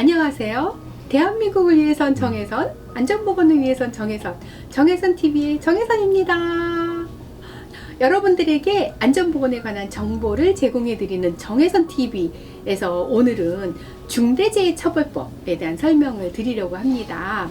안녕하세요. 대한민국을 위해선 정혜선, 안전보건을 위해선 정혜선, 정혜선TV의 정혜선입니다. 여러분들에게 안전보건에 관한 정보를 제공해드리는 정혜선TV에서 오늘은 중대재해처벌법에 대한 설명을 드리려고 합니다.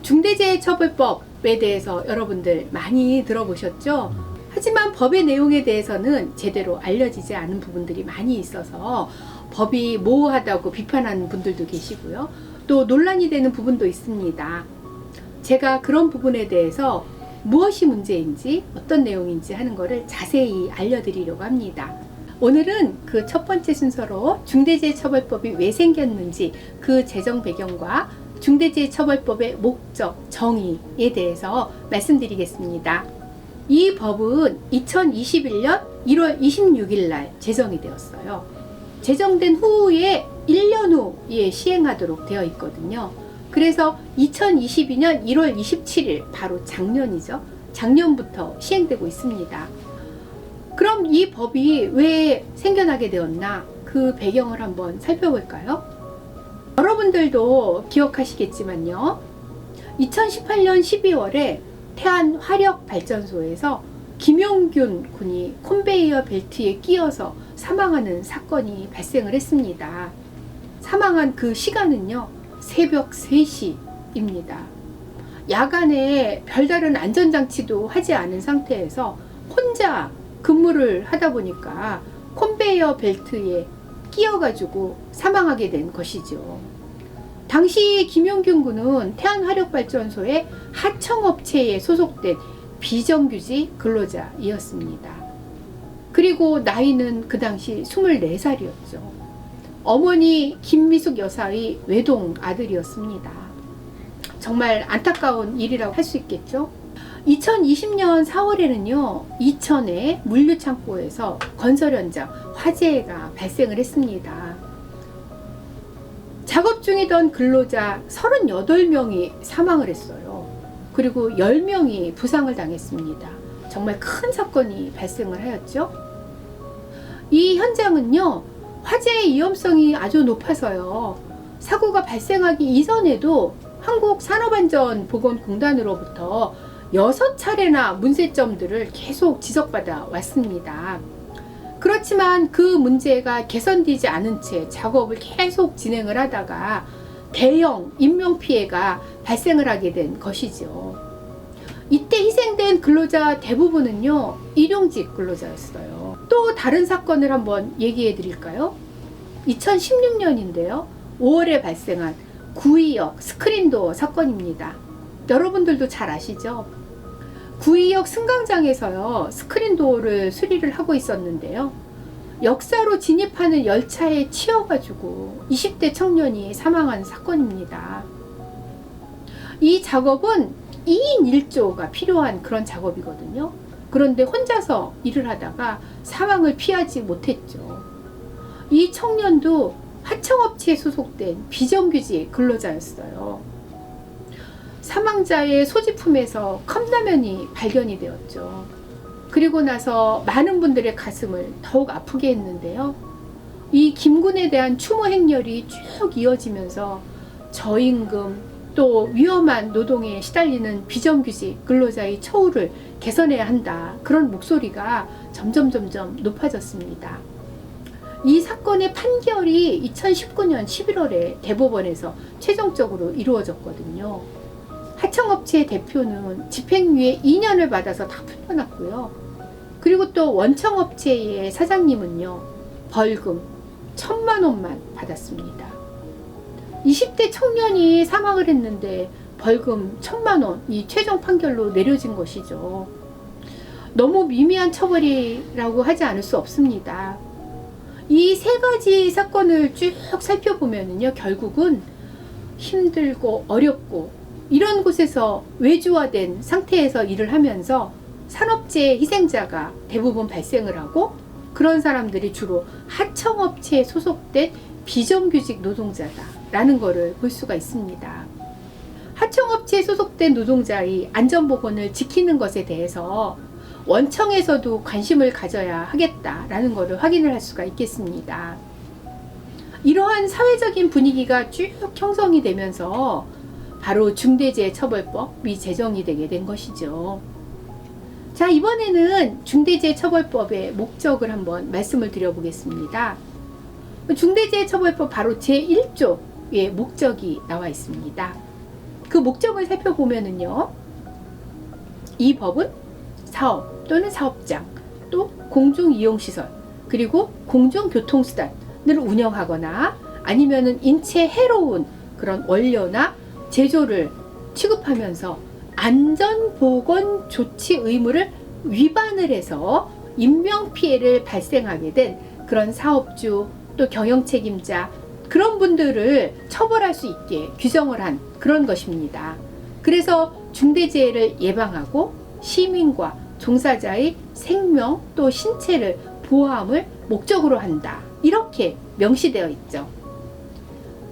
중대재해처벌법에 대해서 여러분들 많이 들어보셨죠? 하지만 법의 내용에 대해서는 제대로 알려지지 않은 부분들이 많이 있어서 법이 모호하다고 비판하는 분들도 계시고요. 또 논란이 되는 부분도 있습니다. 제가 그런 부분에 대해서 무엇이 문제인지 어떤 내용인지 하는 것을 자세히 알려드리려고 합니다. 오늘은 그 첫 번째 순서로 중대재해처벌법이 왜 생겼는지 그 제정 배경과 중대재해처벌법의 목적, 정의에 대해서 말씀드리겠습니다. 이 법은 2021년 1월 26일 날 제정이 되었어요. 제정된 후에 1년 후에 시행하도록 되어 있거든요. 그래서 2022년 1월 27일, 바로 작년이죠. 작년부터 시행되고 있습니다. 그럼 이 법이 왜 생겨나게 되었나? 그 배경을 한번 살펴볼까요? 여러분들도 기억하시겠지만요. 2018년 12월에 태안화력발전소에서 김용균 군이 컨베이어 벨트에 끼어서 사망하는 사건이 발생을 했습니다. 사망한 그 시간은요, 새벽 3시입니다. 야간에 별다른 안전장치도 하지 않은 상태에서 혼자 근무를 하다 보니까 컨베이어 벨트에 끼어가지고 사망하게 된 것이죠. 당시 김용균 군은 태안화력발전소의 하청업체에 소속된 비정규직 근로자이었습니다. 그리고 나이는 그 당시 24살이었죠. 어머니 김미숙 여사의 외동 아들이었습니다. 정말 안타까운 일이라고 할 수 있겠죠. 2020년 4월에는요, 이천의 물류창고에서 건설 현장 화재가 발생을 했습니다. 작업 중이던 근로자 38명이 사망을 했어요. 그리고 10명이 부상을 당했습니다. 정말 큰 사건이 발생을 하였죠. 이 현장은요, 화재의 위험성이 아주 높아서요, 사고가 발생하기 이전에도 한국산업안전보건공단으로부터 6차례나 문제점들을 계속 지적받아 왔습니다. 그렇지만 그 문제가 개선되지 않은 채 작업을 계속 진행을 하다가 대형 인명피해가 발생을 하게 된 것이죠. 이때 희생된 근로자 대부분은요, 일용직 근로자였어요. 또 다른 사건을 한번 얘기해 드릴까요? 2016년인데요. 5월에 발생한 구의역 스크린도어 사건입니다. 여러분들도 잘 아시죠? 구의역 승강장에서요, 스크린도어를 수리를 하고 있었는데요. 역사로 진입하는 열차에 치여가지고 20대 청년이 사망한 사건입니다. 이 작업은 2인 1조가 필요한 그런 작업이거든요. 그런데 혼자서 일을 하다가 사망을 피하지 못했죠. 이 청년도 하청업체에 소속된 비정규직 근로자였어요. 사망자의 소지품에서 컵라면이 발견이 되었죠. 그리고 나서 많은 분들의 가슴을 더욱 아프게 했는데요. 이 김군에 대한 추모 행렬이 쭉 이어지면서 저임금, 또 위험한 노동에 시달리는 비정규직 근로자의 처우를 개선해야 한다. 그런 목소리가 점점 높아졌습니다. 이 사건의 판결이 2019년 11월에 대법원에서 최종적으로 이루어졌거든요. 하청업체 대표는 집행유예 2년을 받아서 다 풀려났고요. 그리고 또 원청업체의 사장님은요, 벌금 1,000만 원만 받았습니다. 20대 청년이 사망을 했는데 벌금 1,000만 원이 최종 판결로 내려진 것이죠. 너무 미미한 처벌이라고 하지 않을 수 없습니다. 이 세 가지 사건을 쭉 살펴보면요, 결국은 힘들고 어렵고 이런 곳에서 외주화된 상태에서 일을 하면서 산업재해 희생자가 대부분 발생을 하고, 그런 사람들이 주로 하청업체에 소속된 비정규직 노동자다라는 것을 볼 수가 있습니다. 하청업체에 소속된 노동자의 안전보건을 지키는 것에 대해서 원청에서도 관심을 가져야 하겠다라는 것을 확인을 할 수가 있겠습니다. 이러한 사회적인 분위기가 쭉 형성이 되면서 바로 중대재해처벌법이 제정이 되게 된 것이죠. 자, 이번에는 중대재해처벌법의 목적을 한번 말씀을 드려보겠습니다. 중대재해처벌법 바로 제1조의 목적이 나와 있습니다. 그 목적을 살펴보면은요, 이 법은 사업 또는 사업장, 또 공중이용시설, 그리고 공중교통수단을 운영하거나 아니면은 인체 해로운 그런 원료나 제조를 취급하면서 안전보건 조치 의무를 위반을 해서 인명피해를 발생하게 된 그런 사업주 또 경영책임자, 그런 분들을 처벌할 수 있게 규정을 한 그런 것입니다. 그래서 중대재해를 예방하고 시민과 종사자의 생명 또 신체를 보호함을 목적으로 한다, 이렇게 명시되어 있죠.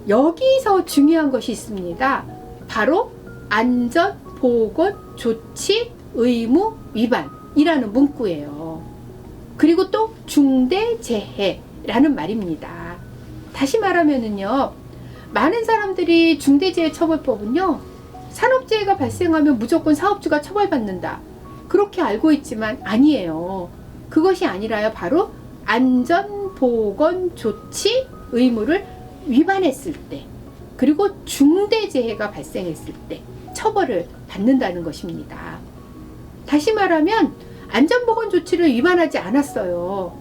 여기서 중요한 것이 있습니다. 바로 안전보건 조치 의무 위반이라는 문구예요. 그리고 또 중대재해라는 말입니다. 다시 말하면은요, 많은 사람들이 중대재해처벌법은요, 산업재해가 발생하면 무조건 사업주가 처벌받는다, 그렇게 알고 있지만 아니에요. 그것이 아니라요, 바로 안전보건 조치 의무를 위반했을 때, 그리고 중대재해가 발생했을 때 처벌을 받는다는 것입니다. 다시 말하면 안전보건 조치를 위반하지 않았어요.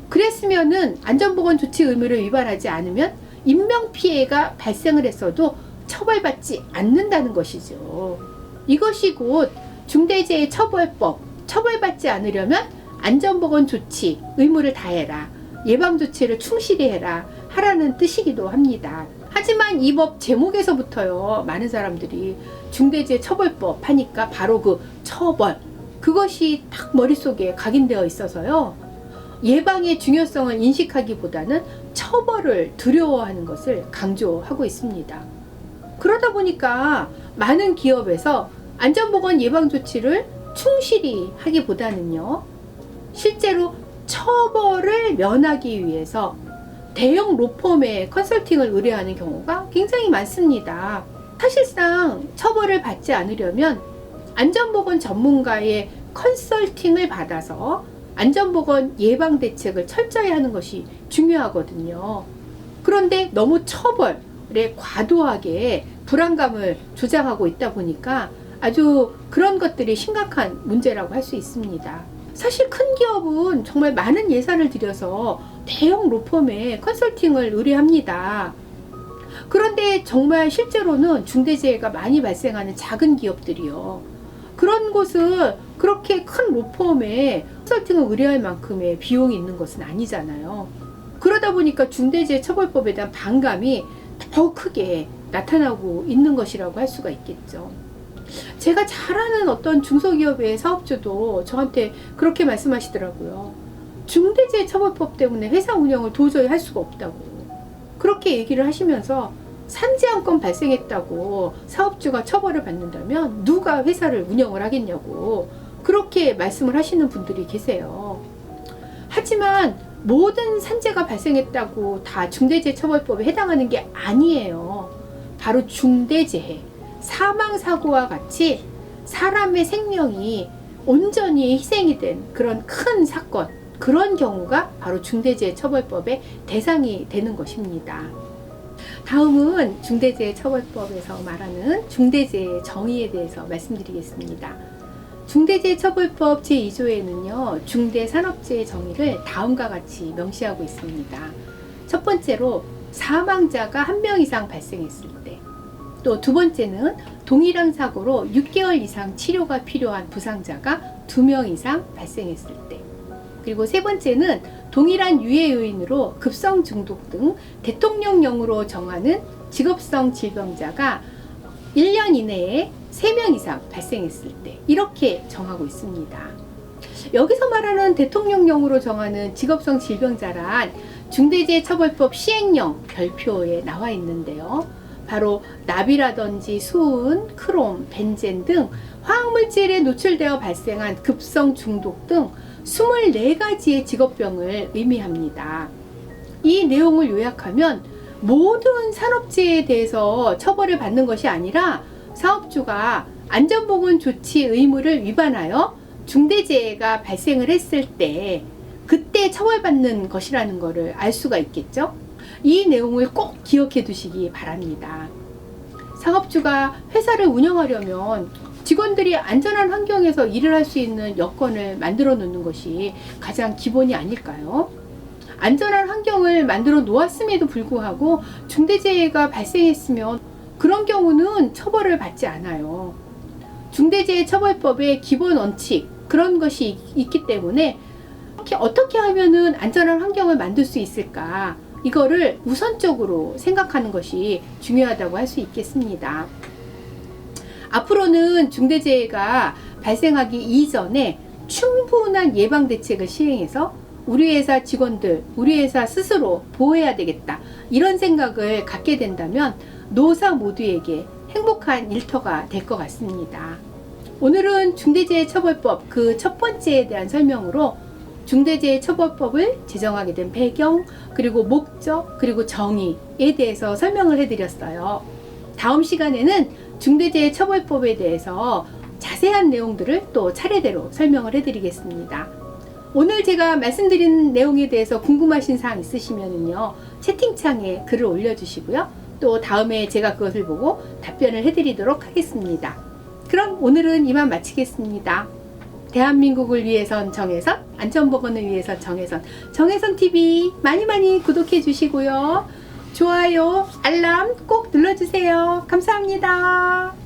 그랬으면은 안전보건 조치 의무를 위반하지 않으면 인명피해가 발생을 했어도 처벌받지 않는다는 것이죠. 이것이 곧 중대재해처벌법, 처벌받지 않으려면 안전보건 조치 의무를 다해라, 예방조치를 충실히 해라 하라는 뜻이기도 합니다. 하지만 이 법 제목에서부터요, 많은 사람들이 중대재해처벌법 하니까 바로 그 처벌, 그것이 딱 머릿속에 각인되어 있어서요, 예방의 중요성을 인식하기보다는 처벌을 두려워하는 것을 강조하고 있습니다. 그러다 보니까 많은 기업에서 안전보건 예방조치를 충실히 하기보다는요, 실제로 처벌을 면하기 위해서 대형 로펌의 컨설팅을 의뢰하는 경우가 굉장히 많습니다. 사실상 처벌을 받지 않으려면 안전보건 전문가의 컨설팅을 받아서 안전보건 예방 대책을 철저히 하는 것이 중요하거든요. 그런데 너무 처벌에 과도하게 불안감을 조장하고 있다 보니까 아주 그런 것들이 심각한 문제라고 할 수 있습니다. 사실 큰 기업은 정말 많은 예산을 들여서 대형 로펌에 컨설팅을 의뢰합니다. 그런데 정말 실제로는 중대재해가 많이 발생하는 작은 기업들이요, 그런 곳은 그렇게 큰 로펌에 컨설팅을 의뢰할 만큼의 비용이 있는 것은 아니잖아요. 그러다 보니까 중대재해처벌법에 대한 반감이 더 크게 나타나고 있는 것이라고 할 수가 있겠죠. 제가 잘 아는 어떤 중소기업의 사업주도 저한테 그렇게 말씀하시더라고요. 중대재해처벌법 때문에 회사 운영을 도저히 할 수가 없다고 그렇게 얘기를 하시면서, 산재 한 건 발생했다고 사업주가 처벌을 받는다면 누가 회사를 운영을 하겠냐고 그렇게 말씀을 하시는 분들이 계세요. 하지만 모든 산재가 발생했다고 다 중대재해처벌법에 해당하는 게 아니에요. 바로 중대재해, 사망사고와 같이 사람의 생명이 온전히 희생이 된 그런 큰 사건, 그런 경우가 바로 중대재해처벌법의 대상이 되는 것입니다. 다음은 중대재해처벌법에서 말하는 중대재해 정의에 대해서 말씀드리겠습니다. 중대재해처벌법 제2조에는요, 중대산업재해 정의를 다음과 같이 명시하고 있습니다. 첫 번째로 사망자가 1명 이상 발생했을 때, 또 두 번째는 동일한 사고로 6개월 이상 치료가 필요한 부상자가 2명 이상 발생했을 때, 그리고 세 번째는 동일한 유해 요인으로 급성 중독 등 대통령령으로 정하는 직업성 질병자가 1년 이내에 3명 이상 발생했을 때, 이렇게 정하고 있습니다. 여기서 말하는 대통령령으로 정하는 직업성 질병자란 중대재해처벌법 시행령 별표에 나와 있는데요, 바로 납이라든지 수은, 크롬, 벤젠 등 화학물질에 노출되어 발생한 급성 중독 등 24가지의 직업병을 의미합니다. 이 내용을 요약하면 모든 산업재해에 대해서 처벌을 받는 것이 아니라 사업주가 안전보건 조치 의무를 위반하여 중대재해가 발생을 했을 때 그때 처벌받는 것이라는 것을 알 수가 있겠죠. 이 내용을 꼭 기억해 두시기 바랍니다. 사업주가 회사를 운영하려면 직원들이 안전한 환경에서 일을 할 수 있는 여건을 만들어 놓는 것이 가장 기본이 아닐까요? 안전한 환경을 만들어 놓았음에도 불구하고 중대재해가 발생했으면 그런 경우는 처벌을 받지 않아요. 중대재해처벌법의 기본 원칙, 그런 것이 있기 때문에 어떻게 하면은 안전한 환경을 만들 수 있을까, 이거를 우선적으로 생각하는 것이 중요하다고 할 수 있겠습니다. 앞으로는 중대재해가 발생하기 이전에 충분한 예방 대책을 시행해서 우리 회사 직원들, 우리 회사 스스로 보호해야 되겠다, 이런 생각을 갖게 된다면 노사 모두에게 행복한 일터가 될 것 같습니다. 오늘은 중대재해처벌법 그 첫 번째에 대한 설명으로 중대재해처벌법을 제정하게 된 배경, 그리고 목적, 그리고 정의에 대해서 설명을 해드렸어요. 다음 시간에는 중대재해처벌법에 대해서 자세한 내용들을 또 차례대로 설명을 해드리겠습니다. 오늘 제가 말씀드린 내용에 대해서 궁금하신 사항 있으시면요, 채팅창에 글을 올려주시고요. 또 다음에 제가 그것을 보고 답변을 해드리도록 하겠습니다. 그럼 오늘은 이만 마치겠습니다. 대한민국을 위해선 정혜선, 안전보건을 위해선 정혜선, 정혜선TV 많이 구독해 주시고요. 좋아요, 알람 꼭 눌러주세요. 감사합니다.